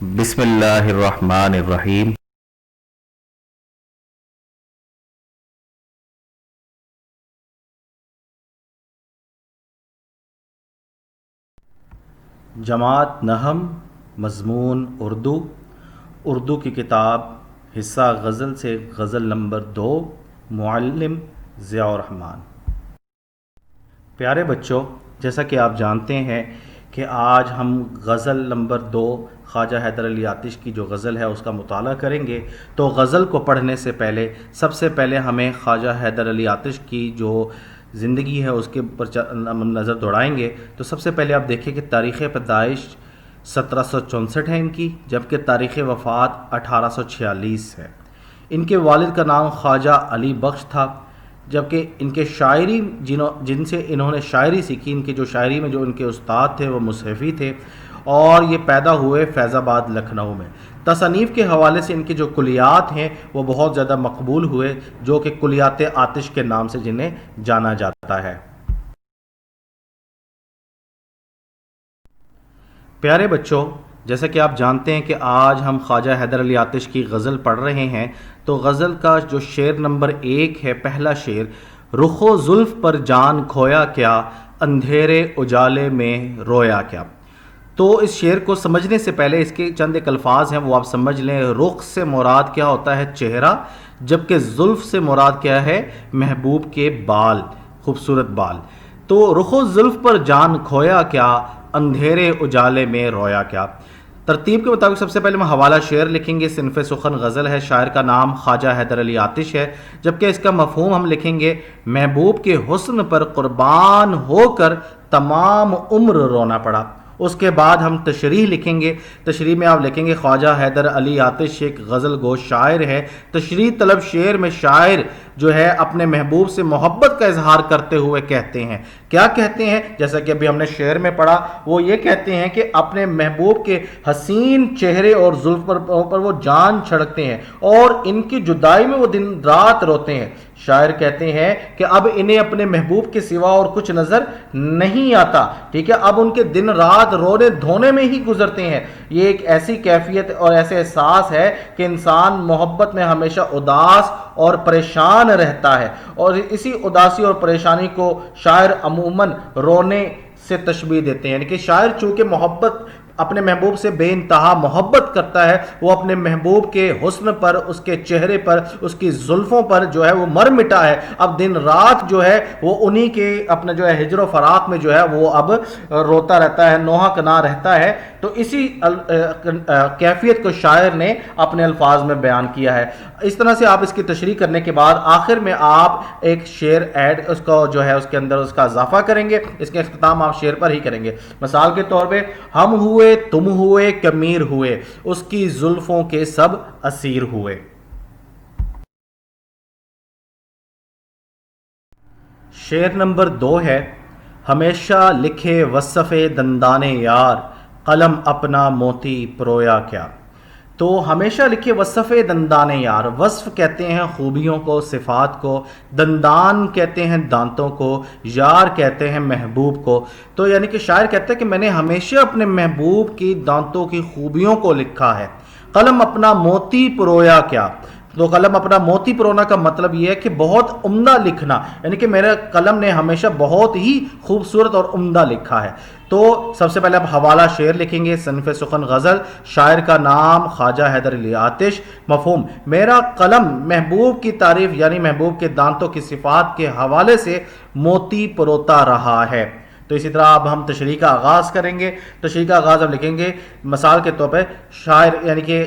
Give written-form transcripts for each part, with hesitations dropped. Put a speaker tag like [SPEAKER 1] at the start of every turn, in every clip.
[SPEAKER 1] بسم اللہ الرحمن الرحیم۔
[SPEAKER 2] جماعت نحم، مضمون اردو کی کتاب حصہ غزل سے غزل نمبر 2، معلم ضیاء الرحمن۔ پیارے بچوں، جیسا کہ آپ جانتے ہیں کہ آج ہم غزل نمبر 2 خواجہ حیدر علی آتش کی جو غزل ہے اس کا مطالعہ کریں گے۔ تو غزل کو پڑھنے سے پہلے سب سے پہلے ہمیں خواجہ حیدر علی آتش کی جو زندگی ہے اس کے اوپر نظر دوڑائیں گے۔ تو سب سے پہلے آپ دیکھیں کہ تاریخ پیدائش 1764 ہے ان کی، جبکہ تاریخ وفات 1846 ہے۔ ان کے والد کا نام خواجہ علی بخش تھا، جبکہ ان کے شاعری جن سے انہوں نے شاعری سیکھی، ان کے جو شاعری میں جو ان کے استاد تھے وہ مصحفی تھے، اور یہ پیدا ہوئے فیض آباد لکھنؤ میں۔ تصانیف کے حوالے سے ان کے جو کلیات ہیں وہ بہت زیادہ مقبول ہوئے، جو کہ کلیات آتش کے نام سے جنہیں جانا جاتا ہے۔ پیارے بچوں، جیسا کہ آپ جانتے ہیں کہ آج ہم خواجہ حیدر علی آتش کی غزل پڑھ رہے ہیں، تو غزل کا جو شعر نمبر 1 ہے، پہلا شعر، رخ و زلف پر جان کھویا کیا، اندھیرے اجالے میں رویا کیا۔ تو اس شعر کو سمجھنے سے پہلے اس کے چند ایک الفاظ ہیں وہ آپ سمجھ لیں۔ رخ سے مراد کیا ہوتا ہے؟ چہرہ، جبکہ زلف سے مراد کیا ہے؟ محبوب کے بال، خوبصورت بال۔ تو رخ و زلف پر جان کھویا کیا، اندھیرے اجالے میں رویا کیا۔ ترتیب کے مطابق سب سے پہلے ہم حوالہ شعر لکھیں گے۔ صنف سخن غزل ہے، شاعر کا نام خواجہ حیدر علی آتش ہے، جبکہ اس کا مفہوم ہم لکھیں گے، محبوب کے حسن پر قربان ہو کر تمام عمر رونا پڑا۔ اس کے بعد ہم تشریح لکھیں گے۔ تشریح میں آپ لکھیں گے، خواجہ حیدر علی آتش ایک غزل گو شاعر ہے۔ تشریح طلب شعر میں شاعر جو ہے اپنے محبوب سے محبت کا اظہار کرتے ہوئے کہتے ہیں، کیا کہتے ہیں؟ جیسا کہ ابھی ہم نے شعر میں پڑھا، وہ یہ کہتے ہیں کہ اپنے محبوب کے حسین چہرے اور زلف پر وہ جان چھڑکتے ہیں، اور ان کی جدائی میں وہ دن رات روتے ہیں۔ شاعر کہتے ہیں کہ اب انہیں اپنے محبوب کے سوا اور کچھ نظر نہیں آتا، ٹھیک ہے، اب ان کے دن رات رونے دھونے میں ہی گزرتے ہیں۔ یہ ایک ایسی کیفیت اور ایسے احساس ہے کہ انسان محبت میں ہمیشہ اداس اور پریشان رہتا ہے، اور اسی اداسی اور پریشانی کو شاعر عموماً رونے سے تشبیہ دیتے ہیں۔ یعنی کہ شاعر چونکہ محبت اپنے محبوب سے بے انتہا محبت کرتا ہے، وہ اپنے محبوب کے حسن پر، اس کے چہرے پر، اس کی زلفوں پر جو ہے وہ مر مٹا ہے۔ اب دن رات جو ہے وہ انہی کے اپنا جو ہے ہجر و فراق میں جو ہے وہ اب روتا رہتا ہے، نوحہ کنا رہتا ہے۔ تو اسی کیفیت کو شاعر نے اپنے الفاظ میں بیان کیا ہے۔ اس طرح سے آپ اس کی تشریح کرنے کے بعد آخر میں آپ ایک شعر ایڈ اس کو جو ہے اس کے اندر اس کا اضافہ کریں گے۔ اس کے اختتام آپ شعر پر ہی کریں گے۔ مثال کے طور پہ، ہم ہوئے تم ہوئے کہ میر ہوئے، اس کی زلفوں کے سب اسیر ہوئے۔ شعر نمبر 2 ہے، ہمیشہ لکھے وصف دندان یار، قلم اپنا موتی پرویا کیا۔ تو ہمیشہ لکھے وصف دندان یار، وصف کہتے ہیں خوبیوں کو، صفات کو، دندان کہتے ہیں دانتوں کو، یار کہتے ہیں محبوب کو۔ تو یعنی کہ شاعر کہتا ہے کہ میں نے ہمیشہ اپنے محبوب کی دانتوں کی خوبیوں کو لکھا ہے۔ قلم اپنا موتی پرویا کیا۔ تو قلم اپنا موتی پرونا کا مطلب یہ ہے کہ بہت عمدہ لکھنا، یعنی کہ میرے قلم نے ہمیشہ بہت ہی خوبصورت اور عمدہ لکھا ہے۔ تو سب سے پہلے آپ حوالہ شعر لکھیں گے، صنف سخن غزل، شاعر کا نام خواجہ حیدر علی آتش، مفہوم، میرا قلم محبوب کی تعریف یعنی محبوب کے دانتوں کی صفات کے حوالے سے موتی پروتا رہا ہے۔ تو اسی طرح اب ہم تشریح کا آغاز کریں گے۔ تشریح کا آغاز ہم لکھیں گے، مثال کے طور پہ، شاعر یعنی کہ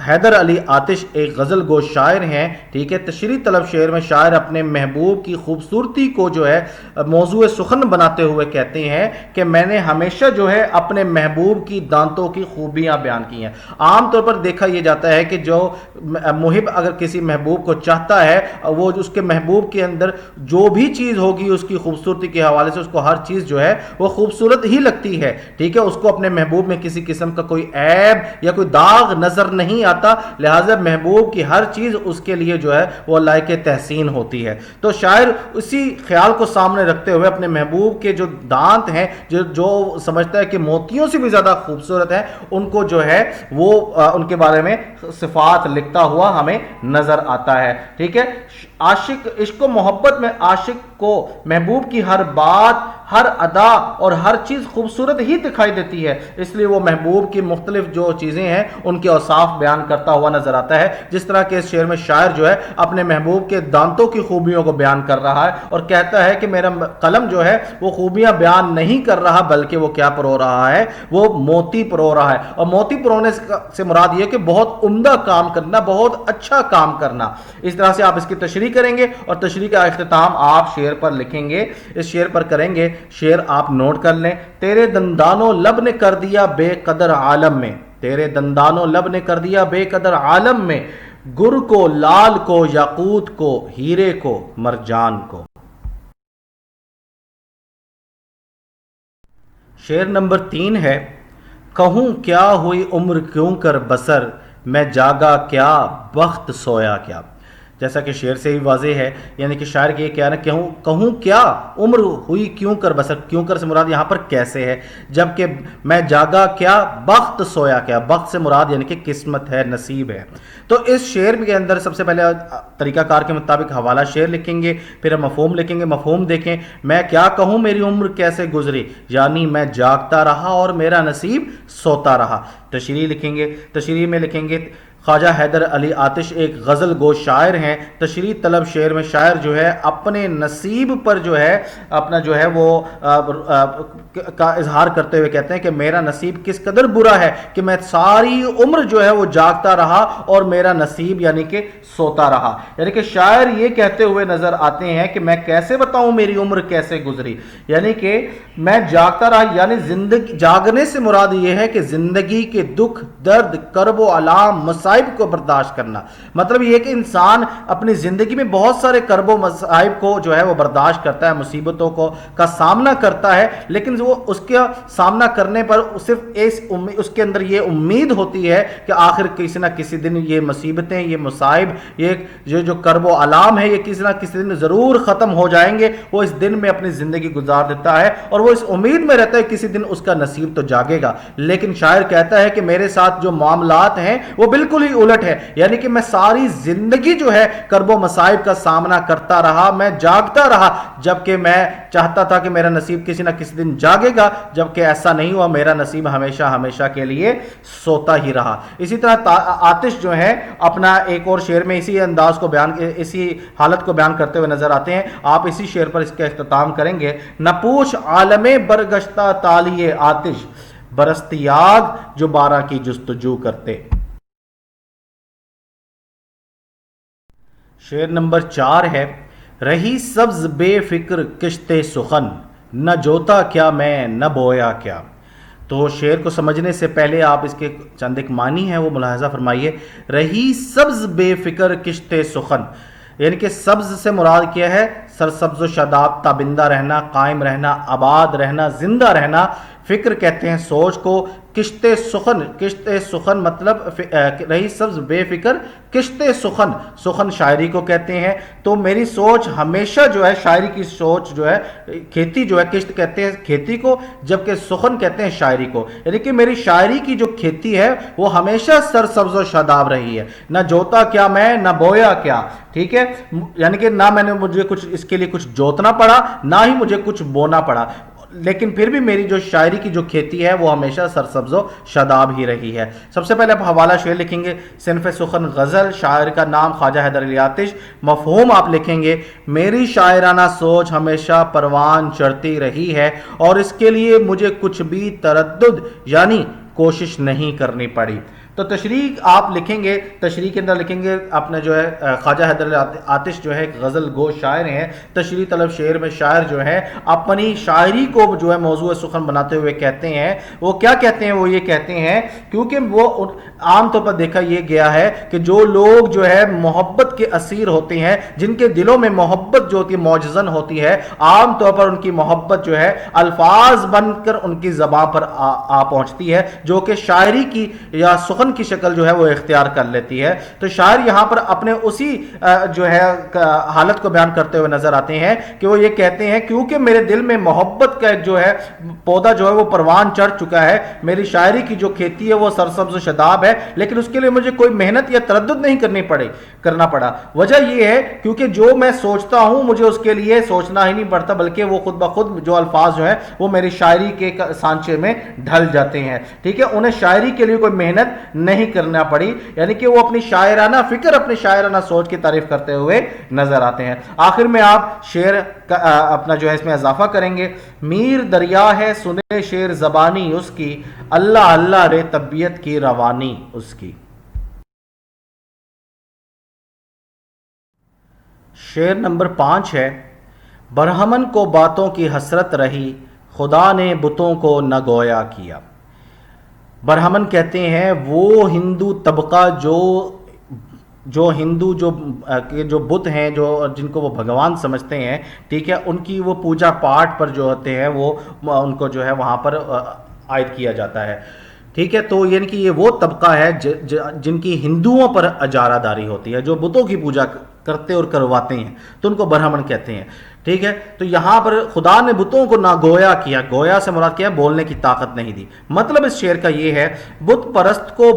[SPEAKER 2] حیدر علی آتش ایک غزل گو شاعر ہیں، ٹھیک ہے۔ تشریح طلب شعر میں شاعر اپنے محبوب کی خوبصورتی کو جو ہے موضوع سخن بناتے ہوئے کہتے ہیں کہ میں نے ہمیشہ جو ہے اپنے محبوب کی دانتوں کی خوبیاں بیان کی ہیں۔ عام طور پر دیکھا یہ جاتا ہے کہ جو محب اگر کسی محبوب کو چاہتا ہے، وہ اس کے محبوب کے اندر جو بھی چیز ہوگی اس کی خوبصورتی کے حوالے سے اس کو ہر چیز جو ہے ہے وہ خوبصورت ہی لگتی ہے، ٹھیک ہے، اس کو اپنے محبوب میں کسی قسم کا کوئی عیب یا کوئی داغ نظر نہیں آتا، لہٰذا محبوب کی ہر چیز اس کے لیے جو ہے وہ لائق تحسین ہوتی ہے۔ تو شاعر اسی خیال کو سامنے رکھتے ہوئے اپنے محبوب کے جو دانت ہیں جو سمجھتا ہے کہ موتیوں سے بھی زیادہ خوبصورت ہیں، ان کو جو ہے وہ ان کے بارے میں صفات لکھتا ہوا ہمیں نظر آتا ہے، ٹھیک ہے۔ عاشق، عشق و محبت میں عاشق کو محبوب کی ہر بات، ہر ادا اور ہر چیز خوبصورت ہی دکھائی دیتی ہے، اس لیے وہ محبوب کی مختلف جو چیزیں ہیں ان کے اوصاف بیان کرتا ہوا نظر آتا ہے، جس طرح کہ اس شعر میں شاعر جو ہے اپنے محبوب کے دانتوں کی خوبیوں کو بیان کر رہا ہے اور کہتا ہے کہ میرا قلم جو ہے وہ خوبیاں بیان نہیں کر رہا بلکہ وہ کیا پرو رہا ہے، وہ موتی پرو رہا ہے، اور موتی پرونے سے مراد یہ کہ بہت عمدہ کام کرنا، بہت اچھا کام کرنا۔ اس طرح سے آپ اس کی تشریح کریں گے اور تشریح کا اختتام آپ شعر پر لکھیں گے، اس شعر پر کریں گے۔ شعر آپ نوٹ کر لیں۔ تیرے دندانوں لب نے کر دیا بے قدر عالم میں، تیرے دندانوں لب نے کر دیا بے قدر عالم میں، گر کو، لال کو، یاقوت کو، ہیرے کو، مرجان کو۔ شعر نمبر 3 ہے، کہوں کیا ہوئی عمر کیوں کر بسر، میں جاگا کیا بخت سویا کیا۔ جیسا کہ شعر سے ہی واضح ہے، یعنی کہ شاعر کی یہ کہنا ہے کہوں کیا عمر ہوئی کیوں کر بسر، کیوں کر سے مراد یہاں پر کیسے ہے، جبکہ میں جاگا کیا بخت سویا کیا، بخت سے مراد یعنی کہ قسمت ہے، نصیب ہے۔ تو اس شعر کے اندر سب سے پہلے طریقہ کار کے مطابق حوالہ شعر لکھیں گے، پھر ہم مفہوم لکھیں گے۔ مفہوم دیکھیں، میں کیا کہوں میری عمر کیسے گزری، یعنی میں جاگتا رہا اور میرا نصیب سوتا رہا۔ تشریح لکھیں گے، تشریح میں لکھیں گے خواجہ حیدر علی آتش ایک غزل گو شاعر ہیں، تشریح طلب شعر میں شاعر جو ہے اپنے نصیب پر جو ہے اپنا جو ہے وہ کا اظہار کرتے ہوئے کہتے ہیں کہ میرا نصیب کس قدر برا ہے کہ میں ساری عمر جو ہے وہ جاگتا رہا اور میرا نصیب یعنی کہ سوتا رہا۔ یعنی کہ شاعر یہ کہتے ہوئے نظر آتے ہیں کہ میں کیسے بتاؤں میری عمر کیسے گزری، یعنی کہ میں جاگتا رہا، یعنی زندگی جاگنے سے مراد یہ ہے کہ زندگی کے دکھ، درد، کرب و الام، مصائب کو برداشت کرنا۔ مطلب یہ کہ انسان اپنی زندگی میں بہت سارے کرب و مصائب کو جو ہے وہ برداشت کرتا ہے، مصیبتوں کا سامنا کرتا ہے، لیکن وہ اس کا سامنا کرنے پر صرف اس کے اندر یہ امید ہوتی ہے کہ آخر کسی نہ کسی دن یہ مصیبتیں، یہ مصائب، یہ جو کرب و الام ہے، یہ کسی نہ کسی دن ضرور ختم ہو جائیں گے۔ وہ اس دن میں اپنی زندگی گزار دیتا ہے اور وہ اس امید میں رہتا ہے کسی دن اس کا نصیب تو جاگے گا۔ لیکن شاعر کہتا ہے کہ میرے ساتھ جو معاملات ہیں وہ بالکل ہی الٹ ہے، یعنی کہ میں ساری زندگی جو ہے کرب و مصائب کا سامنا کرتا رہا، میں جاگتا رہا، جبکہ میں چاہتا تھا کہ میرا نصیب کسی نہ کسی دن جاگے گا، جبکہ ایسا نہیں ہوا، میرا نصیب ہمیشہ ہمیشہ کے لیے سوتا ہی رہا۔ اسی طرح آتش جو ہے اپنا ایک اور شعر میں اسی انداز کو اسی حالت کو بیان کرتے ہوئے نظر آتے ہیں۔ آپ اسی شعر پر اس کا اختتام کریں گے۔ نہ پوچھ عالم برگشتہ تالی آتش، برستی آگ جو بارہ کی جستجو کرتے۔ شعر نمبر 4 ہے، رہی سبز بے فکر کشت سخن، نہ جوتا کیا میں نہ بویا کیا۔ تو شعر کو سمجھنے سے پہلے آپ اس کے چند ایک معنی ہیں وہ ملاحظہ فرمائیے۔ رہی سبز بے فکر کشت سخن، یعنی کہ سبز سے مراد کیا ہے، سرسبز و شاداب، تابندہ رہنا، قائم رہنا، آباد رہنا، زندہ رہنا۔ فکر کہتے ہیں سوچ کو۔ کشت سخن، کشت سخن مطلب رہی سبز بے فکر کشت سخن، سخن شاعری کو کہتے ہیں۔ تو میری سوچ ہمیشہ جو ہے، شاعری کی سوچ جو ہے، کھیتی جو ہے، کشت کہتے ہیں کھیتی کو، جبکہ سخن کہتے ہیں شاعری کو، یعنی کہ میری شاعری کی جو کھیتی ہے وہ ہمیشہ سرسبز و شاداب رہی ہے۔ نہ جوتا کیا میں نہ بویا کیا، ٹھیک ہے، یعنی کہ نہ میں نے مجھے کچھ اس کے لیے کچھ جوتنا پڑا، نہ ہی مجھے کچھ بونا پڑا، لیکن پھر بھی میری جو شاعری کی جو کھیتی ہے وہ ہمیشہ سرسبز و شاداب ہی رہی ہے۔ سب سے پہلے آپ حوالہ شعر لکھیں گے، صنف سخن غزل، شاعر کا نام خواجہ حیدر علی آتش۔ مفہوم آپ لکھیں گے، میری شاعرانہ سوچ ہمیشہ پروان چڑھتی رہی ہے اور اس کے لیے مجھے کچھ بھی تردد یعنی کوشش نہیں کرنی پڑی۔ تو تشریح آپ لکھیں گے، تشریح کے اندر لکھیں گے اپنے جو ہے خواجہ حیدر علی آتش جو ہے ایک غزل گو شاعر ہیں، تشریح طلب شعر میں شاعر جو ہے اپنی شاعری کو جو ہے موضوع سخن بناتے ہوئے کہتے ہیں، وہ کیا کہتے ہیں؟ وہ یہ کہتے ہیں، کیونکہ وہ عام طور پر دیکھا یہ گیا ہے کہ جو لوگ جو ہے محبت کے اسیر ہوتے ہیں، جن کے دلوں میں محبت جو ہوتی ہے معجزن ہوتی ہے، عام طور پر ان کی محبت جو ہے الفاظ بن کر ان کی زبان پر آ پہنچتی ہے، جو کہ شاعری کی یا سخن کی شکل جو ہے وہ اختیار کر لیتی ہے۔ تو شاعر یہاں پر اپنے اسی جو ہے حالت کو بیان کرتے ہوئے نظر آتے ہیں کہ وہ یہ کہتے ہیں کیونکہ میرے دل میں محبت کا ایک جو ہے پودا جو ہے وہ پروان چڑھ چکا ہے، میری شاعری کی جو کھیتی ہے وہ سرسبز و شاداب ہے، لیکن اس کے لیے مجھے کوئی محنت یا تردد نہیں کرنا پڑا۔ وجہ یہ ہے کیونکہ جو میں سوچتا ہوں مجھے اس کے لیے سوچنا ہی نہیں پڑتا، بلکہ وہ خود بخود جو الفاظ جو ہیں وہ میری شاعری کے سانچے میں ڈھل جاتے ہیں، ٹھیک ہے، انہیں شاعری کے لیے کوئی محنت نہیں کرنا پڑی، یعنی کہ وہ اپنی شاعرانہ فکر، اپنی شاعرانہ سوچ کی تعریف کرتے ہوئے نظر آتے ہیں۔ آخر میں آپ شعر اپنا جو ہے اس میں اضافہ کریں گے، میر دریا ہے سنے شعر زبانی اس کی، اللہ اللہ رے طبیعت کی روانی اس کی۔ شعر نمبر 5 ہے، برہمن کو باتوں کی حسرت رہی، خدا نے بتوں کو نہ گویا کیا۔ برہمن کہتے ہیں وہ ہندو طبقہ جو ہندو جو بت ہیں، جن کو وہ بھگوان سمجھتے ہیں، ٹھیک ہے، ان کی وہ پوجا پاٹ پر جو ہوتے ہیں وہ ان کو جو ہے وہاں پر عائد کیا جاتا ہے، ٹھیک ہے۔ تو یعنی کہ یہ وہ طبقہ ہے جن کی ہندوؤں پر اجارہ داری ہوتی ہے، جو بتوں کی پوجا کرتے اور کرواتے ہیں، تو ان کو برہمن کہتے ہیں، ٹھیک ہے۔ تو یہاں پر خدا نے بتوں کو نہ گویا کیا، گویا سے مراد کیا ہے؟ بولنے کی طاقت نہیں دی۔ مطلب اس شعر کا یہ ہے بت پرست کو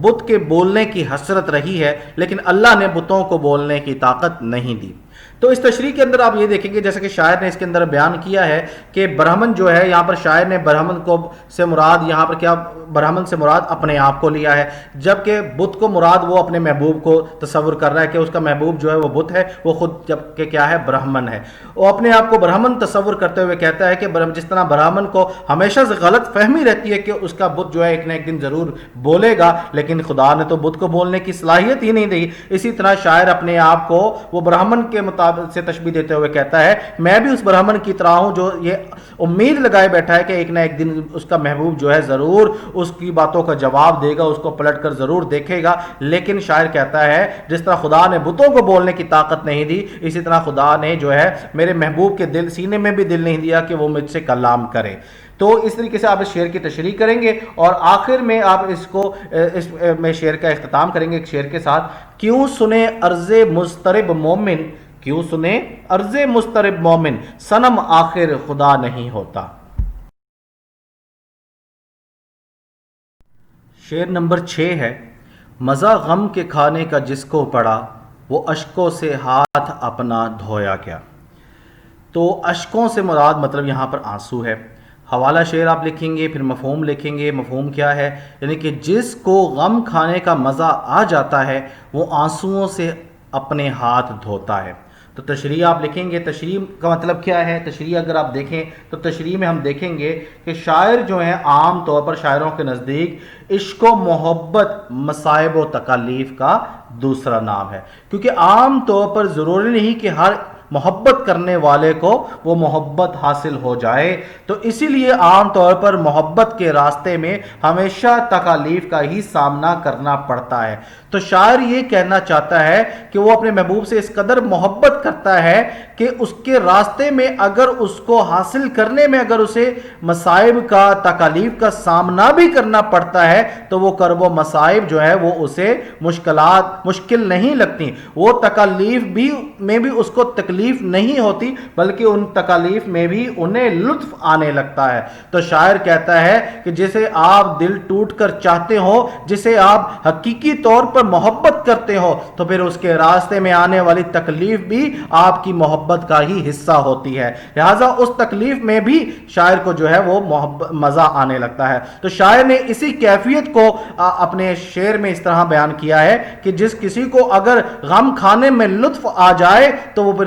[SPEAKER 2] بت کے بولنے کی حسرت رہی ہے، لیکن اللہ نے بتوں کو بولنے کی طاقت نہیں دی۔ تو اس تشریح کے اندر آپ یہ دیکھیں گے جیسا کہ شاعر نے اس کے اندر بیان کیا ہے کہ برہمن جو ہے، یہاں پر شاعر نے برہمن کو سے مراد یہاں پر کیا، برہمن سے مراد اپنے آپ کو لیا ہے، جبکہ بت کو مراد وہ اپنے محبوب کو تصور کر رہا ہے کہ اس کا محبوب جو ہے وہ بت ہے، وہ خود جبکہ کیا ہے؟ برہمن ہے۔ وہ اپنے آپ کو برہمن تصور کرتے ہوئے کہتا ہے کہ جس طرح برہمن کو ہمیشہ سے غلط فہمی رہتی ہے کہ اس کا بت جو ہے ایک نہ ایک دن ضرور بولے گا، لیکن خدا نے تو بت کو بولنے کی صلاحیت ہی نہیں دی، اسی طرح شاعر اپنے آپ کو وہ برہمن کے مطابق سے تشبیہ دیتے ہوئے کہتا ہے میں بھی اس برہمن کی طرح ہوں جو یہ امید لگائے بیٹھا ہے کہ ایک نہ ایک دن اس کا محبوب جو ہے ضرور اس کی باتوں کا جواب دے گا، اس کو پلٹ کر ضرور دیکھے گا۔ لیکن شاعر کہتا ہے جس طرح خدا نے بتوں کو بولنے کی طاقت نہیں دی، اسی طرح خدا نے جو ہے میرے محبوب کے دل سینے میں بھی دل نہیں دیا کہ وہ مجھ سے کلام کرے۔ تو اس طریقے سے آپ اس شعر کی تشریح کریں گے اور آخر میں آپ اس میں شعر کا اختتام کریں گے ایک شعر کے ساتھ، کیوں سنے عرض مضطرب مومن، کیوں سنے عرض مضطرب مومن، صنم آخر خدا نہیں ہوتا۔ شعر نمبر 6 ہے، مزہ غم کے کھانے کا جس کو پڑا، وہ اشکوں سے ہاتھ اپنا دھویا کیا۔ تو اشکوں سے مراد مطلب یہاں پر آنسو ہے۔ حوالہ شعر آپ لکھیں گے، پھر مفہوم لکھیں گے۔ مفہوم کیا ہے؟ یعنی کہ جس کو غم کھانے کا مزہ آ جاتا ہے وہ آنسوؤں سے اپنے ہاتھ دھوتا ہے۔ تو تشریح آپ لکھیں گے، تشریح کا مطلب کیا ہے؟ تشریح اگر آپ دیکھیں تو تشریح میں ہم دیکھیں گے کہ شاعر جو ہیں عام طور پر شاعروں کے نزدیک عشق و محبت مصائب و تکالیف کا دوسرا نام ہے، کیونکہ عام طور پر ضروری نہیں کہ ہر محبت کرنے والے کو وہ محبت حاصل ہو جائے، تو اسی لیے عام طور پر محبت کے راستے میں ہمیشہ تکالیف کا ہی سامنا کرنا پڑتا ہے۔ تو شاعر یہ کہنا چاہتا ہے کہ وہ اپنے محبوب سے اس قدر محبت کرتا ہے کہ اس کے راستے میں اگر اس کو حاصل کرنے میں اگر اسے مصائب کا، تکالیف کا سامنا بھی کرنا پڑتا ہے تو وہ کرب و مصائب جو ہے وہ اسے مشکل نہیں لگتی، وہ تکالیف میں بھی اس کو تکلیف نہیں ہوتی، بلکہ ان تکالیف میں بھی انہیں لطف آنے لگتا ہے۔ تو شاعر کہتا ہے کہ جسے آپ دل ٹوٹ کر چاہتے ہو، جسے آپ حقیقی طور پر محبت کرتے ہو، تو پھر اس کے راستے میں آنے والی تکلیف بھی آپ کی محبت کا ہی حصہ ہوتی ہے، لہٰذا اس تکلیف میں بھی شاعر کو جو ہے وہ مزہ آنے لگتا ہے۔ تو شاعر نے اسی کیفیت کو اپنے شعر میں اس طرح بیان کیا ہے کہ جس کسی کو اگر غم کھانے میں لطف آ جائے تو وہ پھر